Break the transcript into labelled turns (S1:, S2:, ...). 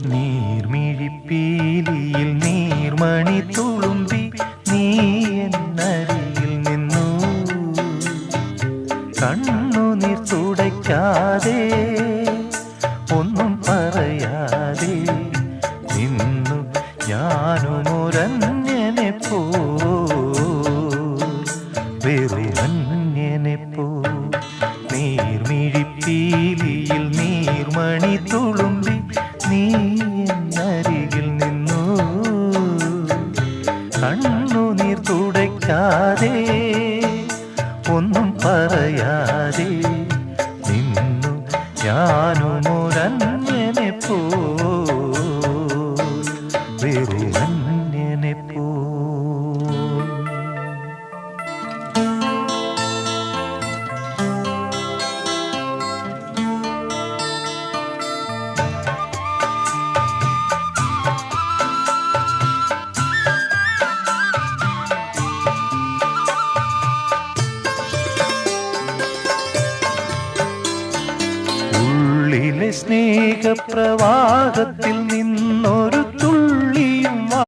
S1: നീർമിഴിപ്പീലിയിൽ നീർമണി തുളുമ്പി നീ എന്നരികിൽ നിന്നു. കണ്ണുനീർ തുടയ്ക്കാതെ ഒന്നും പറയാതെ നിന്നു ഞാനുമൊരന്യനെ പോ, വെറുമന്യനെ പോ. നീർമിഴിപ്പീലിയിൽ നീർമണി തുളുമ്പി നീ എന്നരികിൽ നിന്നു. കണ്ണുനീർ തുടയ്ക്കാതെ ഒന്നും പറയാതെ നിന്നു ഞാനുമൊരന്യനെ പോ, വെറുമന്യനെ പോ. ഉള്ളിലെ സ്നേഹപ്രവാഹത്തിൽ നിന്നൊരു തുള്ളിയും